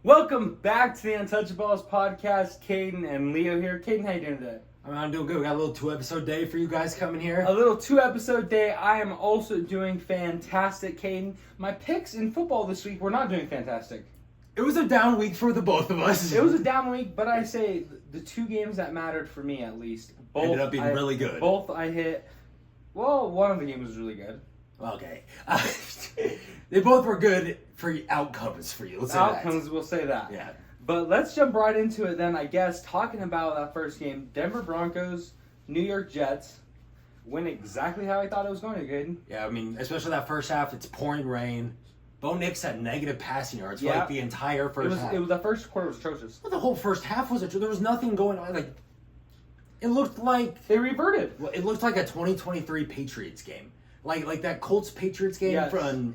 Welcome back to the Untouchaballs podcast. Caden and Leo here. Caden, how you doing today? I'm doing good. We got a little 2-episode day for you guys coming here. A little 2-episode day. I am also doing fantastic, Caden. My picks in football this week were not doing fantastic. It was a down week for the both of us. It was a down week, but I say the two games that mattered for me at least. Both ended up being really good. Both I hit. Well, one of the games was really good. Okay. They both were good for outcomes for you. Let's say Outcomes, we'll say that. Yeah. But let's jump right into it then, I guess. Talking about that first game, Denver Broncos, New York Jets, went exactly how I thought it was going to, Caden. Yeah, I mean, especially that first half, it's pouring rain. Bo Nix had negative passing yards for like the entire first half. The first quarter was atrocious. Well, the whole first half was atrocious. There was nothing going on. Like, it looked like they reverted. It looked like a 2023 Patriots game. Like that Colts-Patriots game from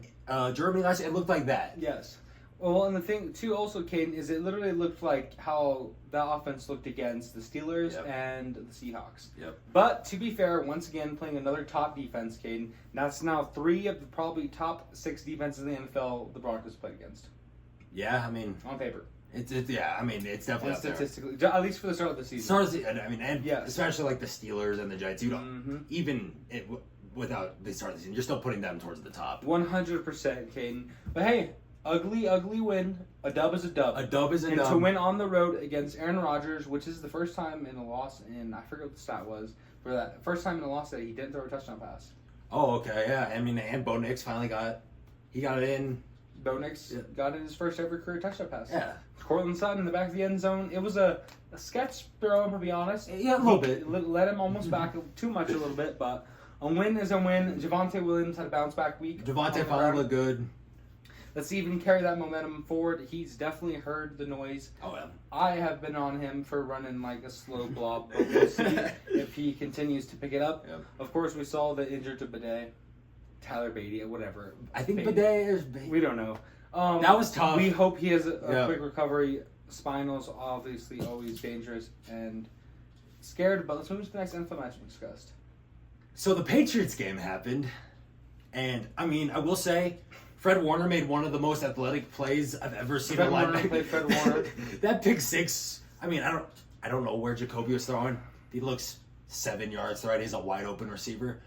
Germany last year. It looked like that. Yes. Well, and the thing, too, also, Caden, is it literally looked like how that offense looked against the Steelers and the Seahawks. Yep. But, to be fair, once again, playing another top defense, Caden. That's now 3 of the probably top 6 defenses in the NFL the Broncos played against. Yeah, I mean... On paper. It's definitely statistically, at least for the start of the season. Especially like the Steelers and the Giants. You don't without the start of the season, you're still putting them towards the top. 100%, Caden. But hey, ugly win. A dub is a dub. A dub is a dub. And to win on the road against Aaron Rodgers, which is the first time in a loss in, I forget what the stat was, for that first time in a loss that he didn't throw a touchdown pass. Oh, okay, yeah. I mean, and Bo Nix finally got it in. Bo Nix got in his first ever career touchdown pass. Yeah. Cortland Sutton in the back of the end zone. It was a sketch throw, to be honest. Yeah, a little bit. Let him almost back too much a little bit, but a win is a win. Javonte Williams had a bounce back week. Javonte finally looked good. Let's even carry that momentum forward. He's definitely heard the noise. Oh, yeah. I have been on him for running like a slow blob, but we'll see if he continues to pick it up. Yep. Of course, we saw the injured to Bidet, Tyler Beatty, whatever. I think Bidet is... We don't know. That was tough. We hope he has a quick recovery. Spinal's obviously always dangerous and scared, but let's move to the next NFL match we discussed. So the Patriots game happened, and I mean, I will say, Fred Warner made one of the most athletic plays I've ever seen in my life. Fred Warner. That pick six. I mean, I don't know where Jacoby was throwing. He looks 7 yards right. He's a wide open receiver,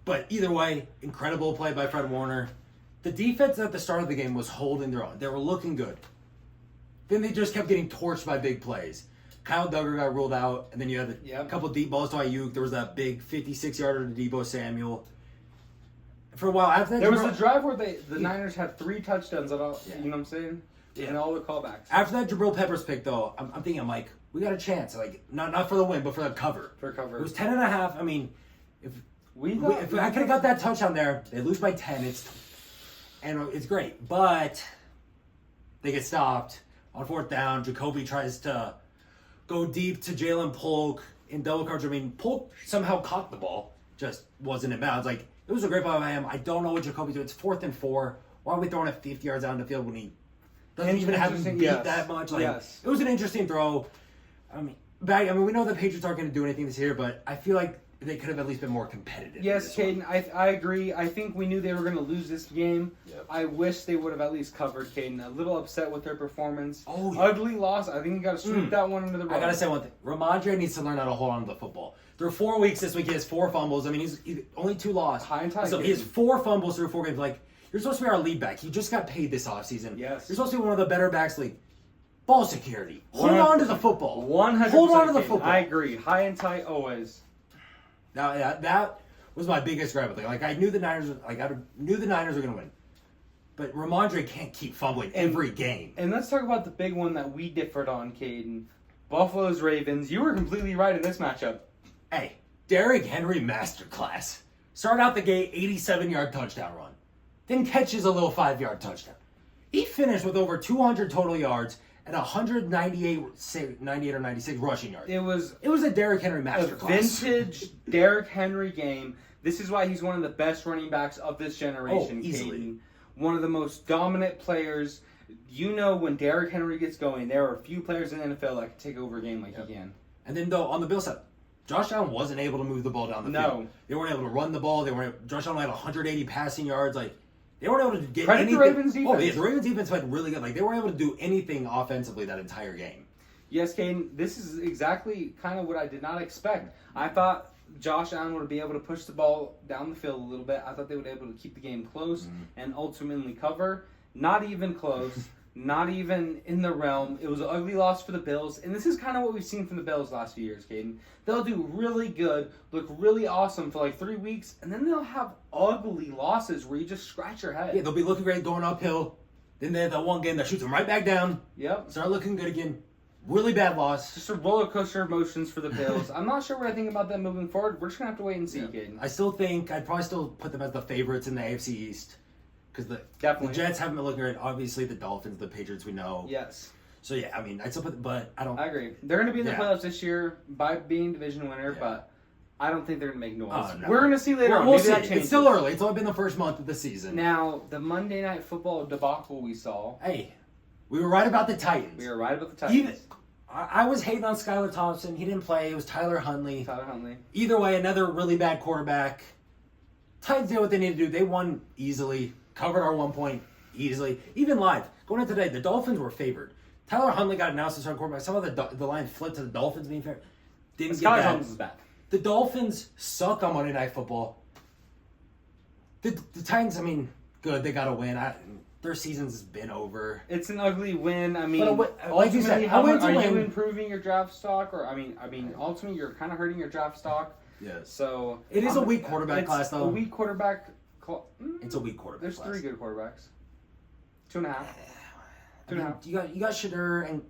but either way, incredible play by Fred Warner. The defense at the start of the game was holding their own. They were looking good. Then they just kept getting torched by big plays. Kyle Duggar got ruled out, and then you had a couple deep balls to Ayuk. There was that big 56-yarder to Deebo Samuel. For a while after that, there was a drive where the Niners had 3 touchdowns. You know what I'm saying? Yeah. And all the callbacks. After that Jabril Peppers pick, though, I'm thinking, like, we got a chance. Like, not for the win, but for the cover. For cover. It was 10.5. I mean, if I could have got that touchdown there, they lose by 10. It's great, but they get stopped on 4th down. Jacoby tries to go deep to Jalen Polk in double coverage. I mean, Polk somehow caught the ball, just wasn't in bounds. Like, it was a great play by him. I don't know what Jacoby did. It's 4th and 4. Why are we throwing it 50 yards out in the field when he doesn't even have him beat that much? Like, it was an interesting throw. I mean, we know the Patriots aren't going to do anything this year, but I feel like they could have at least been more competitive. Yes, Caden, I agree. I think we knew they were going to lose this game. Yep. I wish they would have at least covered, Caden. A little upset with their performance. Oh, yeah. Ugly loss. I think you got to sweep that one under the rug. I got to say one thing. Ramondre needs to learn how to hold on to the football. Through 4 weeks this week, he has 4 fumbles. I mean, he's only 2 losses. High and tight. So he has 4 fumbles through 4 games. Like, you're supposed to be our lead back. You just got paid this offseason. Yes. You're supposed to be one of the better backs in the league. Ball security. Hold on to the football. 100%. Hold on to the football. I agree. High and tight always. Now that was my biggest gripe. Like, I knew the Niners were going to win, but Ramondre can't keep fumbling every game. And let's talk about the big one that we differed on, Caden. Buffalo's Ravens. You were completely right in this matchup. Hey, Derrick Henry masterclass. Start out the gate, 87-yard touchdown run, then catches a little 5-yard touchdown. He finished with over 200 total yards and 198 or 96 rushing yards. It was a Derrick Henry masterclass. A vintage Derrick Henry game. This is why he's one of the best running backs of this generation. Easily. Caden. One of the most dominant players. You know, when Derrick Henry gets going, there are a few players in the NFL that can take over a game like he can. And then, though, on the Bills side, Josh Allen wasn't able to move the ball down the field. They weren't able to run the ball. Josh Allen had 180 passing yards. Like, They weren't able to get Credit anything. the Ravens defense. Oh, yeah, the Ravens defense played really good. Like, they weren't able to do anything offensively that entire game. Yes, Caden, this is exactly kind of what I did not expect. I thought Josh Allen would be able to push the ball down the field a little bit. I thought they would be able to keep the game close and ultimately cover. Not even close. Not even in the realm. It was an ugly loss for the Bills. And this is kind of what we've seen from the Bills last few years, Caden. They'll do really good, look really awesome for like 3 weeks, and then they'll have ugly losses where you just scratch your head. Yeah, they'll be looking great going uphill. Then they have that one game that shoots them right back down. Yep. Start looking good again. Really bad loss. Just a roller coaster of emotions for the Bills. I'm not sure what I think about them moving forward. We're just going to have to wait and see, Caden. I still think I'd probably still put them as the favorites in the AFC East. Because the Jets haven't been looking great. Obviously, the Dolphins, the Patriots, we know. Yes. So, yeah, I mean, I'd still put but I don't... I agree. They're going to be in the playoffs this year by being division winner, but I don't think they're going to make noise. Oh, no. We're going to see later on. We'll Maybe see. that changes. It's still early. It's only been the first month of the season. Now, the Monday Night Football debacle we saw. Hey, we were right about the Titans. We were right about the Titans. I was hating on Skylar Thompson. He didn't play. It was Tyler Huntley. Huntley. Either way, another really bad quarterback. Titans did what they needed to do. They won easily. Covered our 1 point easily. Even live. Going into today, the Dolphins were favored. Tyler Huntley got announced as our quarterback. Some of the line flipped to the Dolphins being favored. Didn't get that. Is bad. The Dolphins suck on Monday Night Football. The Titans, I mean, good. They got a win. Their season's been over. It's an ugly win. I mean, like you said, are you improving your draft stock, or I mean, ultimately you're kind of hurting your draft stock. Yes. So it is a weak quarterback class, though. A weak quarterback. It's a weak quarterback. There's class. 3 good quarterbacks. 2.5. 2.5. You got Shedeur and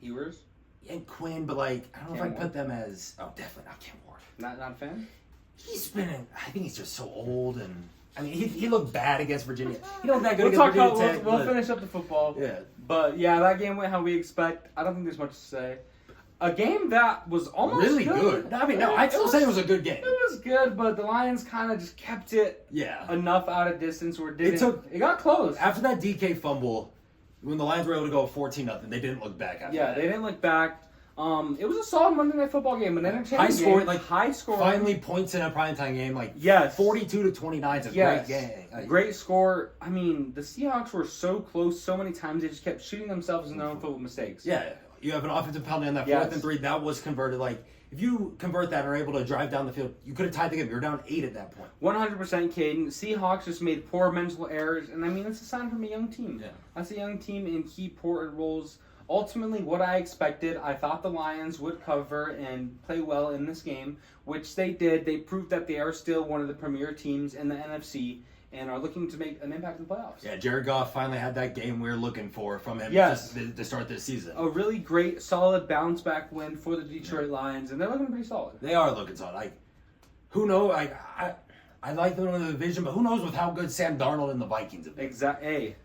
Ewers and Quinn, but like I don't know if I put them as definitely not Cam Ward. Not a fan. I think he's just so old and. I mean, he looked bad against Virginia. He looked that good against Virginia Tech. We'll finish up the football. Yeah. But, yeah, that game went how we expect. I don't think there's much to say. A game that was almost really good. I mean, I'd still say it was a good game. It was good, but the Lions kind of just kept it enough out of distance where it got close. After that DK fumble, when the Lions were able to go 14-0, they didn't look back after that. Yeah, they didn't look back. It was a solid Monday Night Football game, an entertaining high score. Finally, points in a primetime game, 42-29 is a great game. Great score. I mean, the Seahawks were so close so many times they just kept shooting themselves in their own foot with mistakes. Yeah, you have an offensive penalty on that 4th and 3 that was converted. Like if you convert that and are able to drive down the field, you could have tied the game. You're down 8 at that point. 100%, Caden. Seahawks just made poor mental errors, and I mean it's a sign from a young team. Yeah, that's a young team in key important roles. Ultimately, what I expected, I thought the Lions would cover and play well in this game, which they did. They proved that they are still one of the premier teams in the NFC and are looking to make an impact in the playoffs. Yeah, Jared Goff finally had that game we were looking for from him to start this season. A really great, solid bounce-back win for the Detroit Lions, and they're looking pretty solid. They are looking solid. Who knows? I like them in the division, but who knows with how good Sam Darnold and the Vikings have been. Exactly.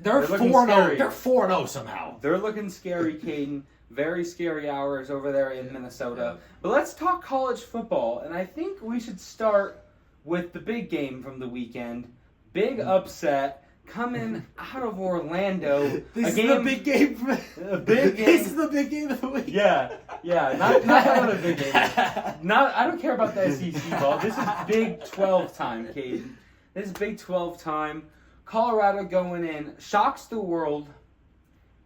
They're 4-0. They're 4-0 somehow. They're looking scary, Caden. Very scary hours over there in Minnesota. Yeah. But let's talk college football, and I think we should start with the big game from the weekend. Big upset coming out of Orlando. This is the big game. A big game. This is the big game of the week. Yeah. Not another big game. I don't care about the SEC ball. This is Big 12 time, Caden. This is Big 12 time. Colorado going in, shocks the world,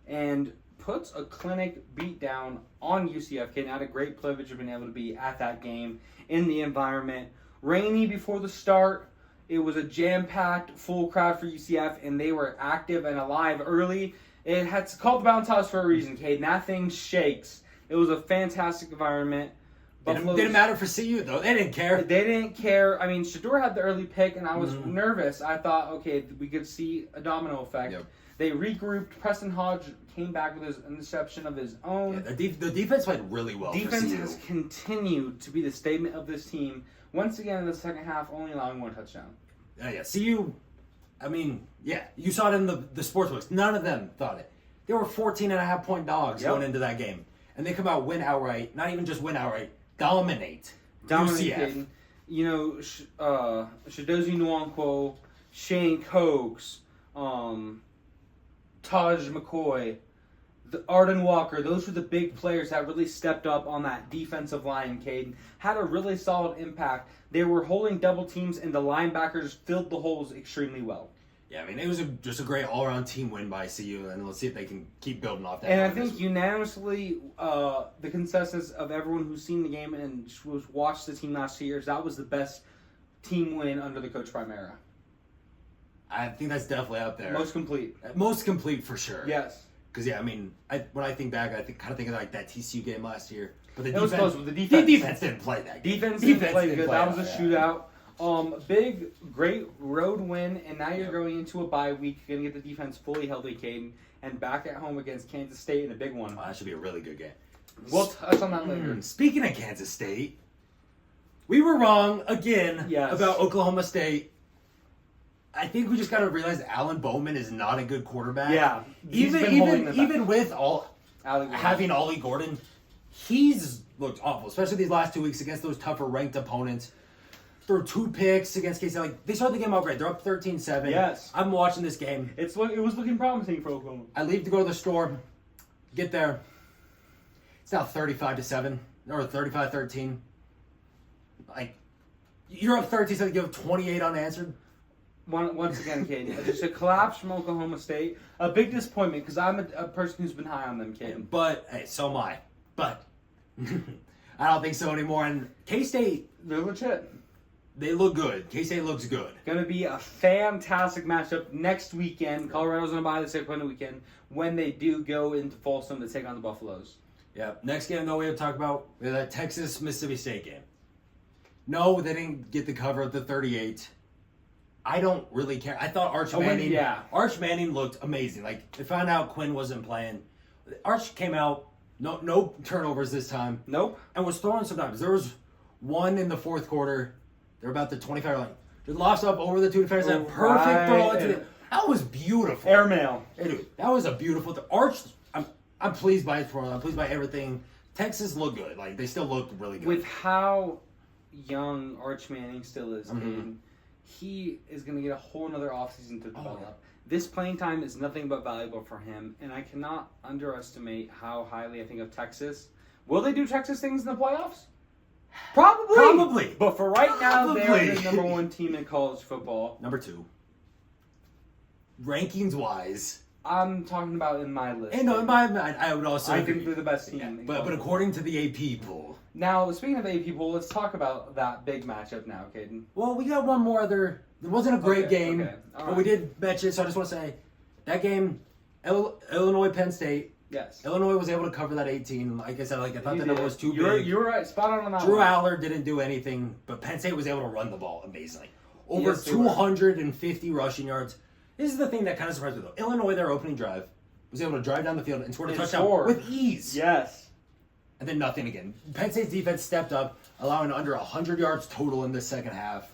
and puts a clinic beat down on UCF. Caden had a great privilege of being able to be at that game in the environment. Rainy before the start. It was a jam-packed, full crowd for UCF, and they were active and alive early. It had called the bounce house for a reason, Caden. That thing shakes. It was a fantastic environment. Didn't matter for CU, though. They didn't care. They didn't care. I mean, Shedeur had the early pick, and I was nervous. I thought, okay, we could see a domino effect. Yep. They regrouped. Preston Hodge came back with his interception of his own. Yeah, the defense played really well. Defense has continued to be the statement of this team. Once again in the second half, only allowing 1 touchdown. Yeah. CU, I mean, you saw it in the sportsbooks. None of them thought it. They were 14.5-point dogs going into that game. And they come out win outright. Not even just win outright. Dominate UCF. You know, Chidozie Nwankwo, Shane Cokes, Taj McCoy, Arden Walker, those were the big players that really stepped up on that defensive line, Caden. Had a really solid impact. They were holding double teams, and the linebackers filled the holes extremely well. Yeah, I mean, it was just a great all-around team win by CU, and let's see if they can keep building off that. And I think unanimously, the consensus of everyone who's seen the game and was watched the team last 2 years, that was the best team win under the coach Prime era. I think that's definitely up there. Most complete. Most complete for sure. Yes. Because, yeah, I mean, when I think back, I kind of think of like that TCU game last year. But it was close with the defense. The defense didn't play that game. Defense didn't play good. That was a shootout. Big, great road win, and now you're going into a bye week. You're going to get the defense fully healthy, Caden, and back at home against Kansas State in a big one. Oh, that should be a really good game. We'll touch on that later. Speaking of Kansas State, we were wrong again about Oklahoma State. I think we just got to realize Alan Bowman is not a good quarterback. Yeah. Even with having Ollie Gordon, he's looked awful, especially these last 2 weeks against those tougher ranked opponents. Threw 2 picks against K-State. Like, they started the game out great. They're up 13-7. Yes. I'm watching this game. It was looking promising for Oklahoma. I leave to go to the store. Get there. It's now 35-7 or 35-13. Like, you're up 13-7. You have 28 unanswered. Once again, Caden, just a collapse from Oklahoma State. A big disappointment because I'm a person who's been high on them, Caden. But, hey, so am I. But I don't think so anymore. And K-State, they're legit. They look good. K-State looks good. Going to be a fantastic matchup next weekend. Colorado's going to buy the 6-point weekend when they do go into Folsom to take on the Buffaloes. Yeah. Next game, though, we have to talk about that Texas-Mississippi State game. No, they didn't get the cover of the 38. I don't really care. I thought Arch Manning looked amazing. Like, they found out Quinn wasn't playing. Arch came out, no turnovers this time. Nope. And was throwing sometimes. There was one in the fourth quarter. They're about the 25 line. Just lofts up over the 2 defenders. That perfect throw into the. That was beautiful. Airmail. Hey, dude, that was a beautiful throw. Arch, I'm pleased by his performance. I'm pleased by everything. Texas looked good. Like, they still look really good. With how young Arch Manning still is, he is going to get a whole other offseason to develop. This playing time is nothing but valuable for him, and I cannot underestimate how highly I think of Texas. Will they do Texas things in the playoffs? Probably. But for right now, they're the number 1 team in college football. Number 2. Rankings-wise. I'm talking about in my list. And no, in my mind, I would also agree. I think they're the best team. Yeah, but according to the AP poll. Now, speaking of AP poll, let's talk about that big matchup now, Caden. Well, we got one more other. It wasn't a great game, but we did mention it, so I just want to say that game, Illinois-Penn State. Yes. Illinois was able to cover that 18. Like I said, I thought the number was too big. You were right. Spot on that Drew Aller didn't do anything, but Penn State was able to run the ball amazingly. Over 250 rushing yards. This is the thing that kind of surprised me, though. Illinois, their opening drive, was able to drive down the field and score a touchdown with ease. Yes. And then nothing again. Penn State's defense stepped up, allowing under 100 yards total in the second half.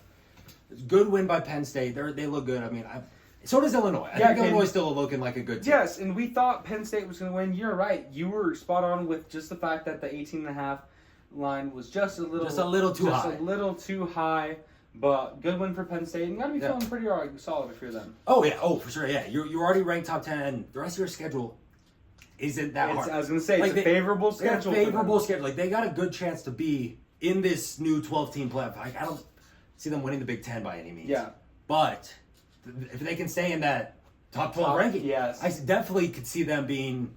Good win by Penn State. They look good. I mean, so does Illinois. I think Illinois is still looking like a good team. Yes, and we thought Penn State was going to win. You're right. You were spot on with just the fact that the 18.5 line was just a little too high. But good win for Penn State. And you got to be feeling pretty solid if you're them. Oh, yeah. Oh, for sure. Yeah. You're already ranked top 10. The rest of your schedule isn't that hard. I was going to say, it's a favorable schedule. Like, they got a good chance to be in this new 12-team playoff. Like, I don't see them winning the Big Ten by any means. Yeah. But if they can stay in that top 12 ranking, yes. I definitely could see them being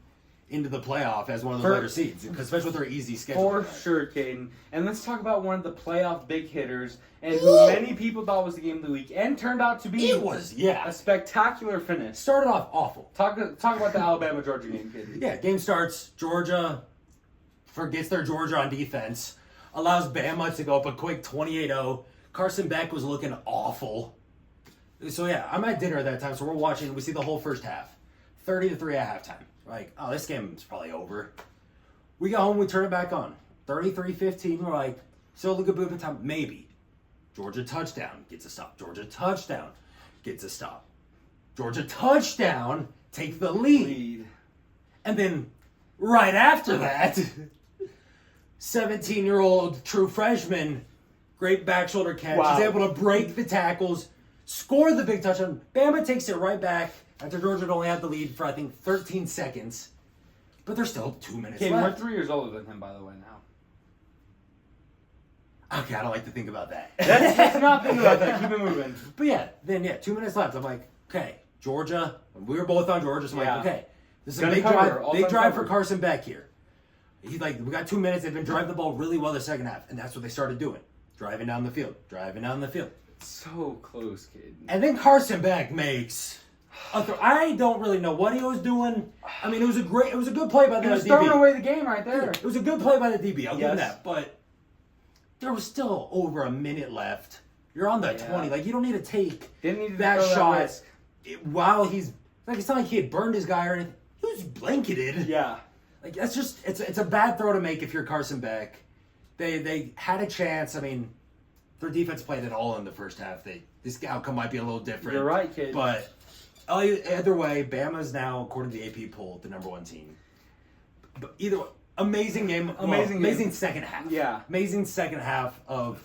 into the playoff as one of the later seeds, especially with their easy schedule. For sure, Caden. And let's talk about one of the playoff big hitters, and who many people thought was the game of the week, and turned out to be a spectacular finish. Started off awful. Talk about the Alabama-Georgia game, Caden. Yeah, game starts. Georgia forgets their Georgia on defense, allows Bama to go up a quick 28-0. Carson Beck was looking awful. So, yeah, I'm at dinner at that time, so we're watching. We see the whole first half. 30-3 at halftime. Like, oh, this game's probably over. We go home, we turn it back on. 33-15, we're like, still a good bit of time. Maybe. Georgia touchdown, gets a stop. Georgia touchdown, gets a stop. Georgia touchdown, take the lead. And then, right after that, 17-year-old true freshman, great back shoulder catch. Wow. He's able to break the tackles, score the big touchdown. Bama takes it right back. After Georgia had only had the lead for, I think, 13 seconds. But there's still 2 minutes left. We're 3 years older than him, by the way, now. Okay, I don't like to think about that. Let's not think about that. Keep it moving. But 2 minutes left. I'm like, okay, Georgia. We were both on Georgia, so I'm like, okay, this is a Gonna big cover, drive for covered. Carson Beck here. He's like, we got 2 minutes. They've been driving the ball really well the second half, and that's what they started doing, driving down the field. So close, kid. And then Carson Beck makes a throw. I don't really know what he was doing. I mean, it was a good play by the He was DB. throwing away the game right there. It was a good play by the DB. I'll give him Yes. that. But there was still over a minute left. You're on the 20. Like, you don't need to take Didn't need to that throw shot that risk. while he's like, it's not like he had burned his guy or anything. He was blanketed. Yeah. Like, that's just it's a bad throw to make if you're Carson Beck. They had a chance. I mean, their defense played it all in the first half. This outcome might be a little different. You're right, kid. But either way, Bama's now, according to the AP poll, the number 1 team. But either way, amazing game. Amazing second half. Yeah. Amazing second half of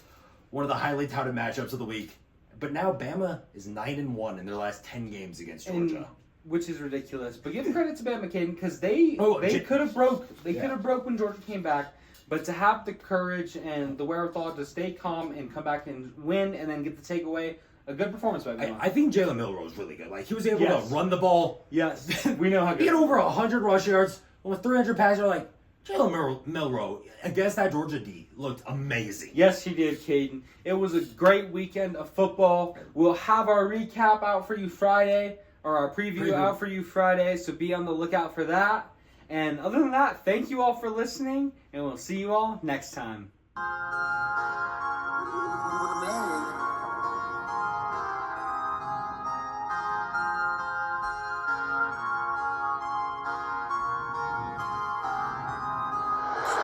one of the highly touted matchups of the week. But now Bama is 9-1 in their last 10 games against Georgia. Which is ridiculous. But give credit to Bama, Caden, because they could have broke when Georgia came back. But to have the courage and the wherewithal to stay calm and come back and win and then get the takeaway, a good performance by Bama. I think Jalen Milroe was really good. Like, he was able to run the ball. Yes, we know how good. He had over 100 rush yards, almost 300 passes. Like, Jalen Milroe against that Georgia D looked amazing. Yes, he did, Caden. It was a great weekend of football. We'll have our recap out for you Friday, or our preview out for you Friday, so be on the lookout for that. And other than that, thank you all for listening, and we'll see you all next time.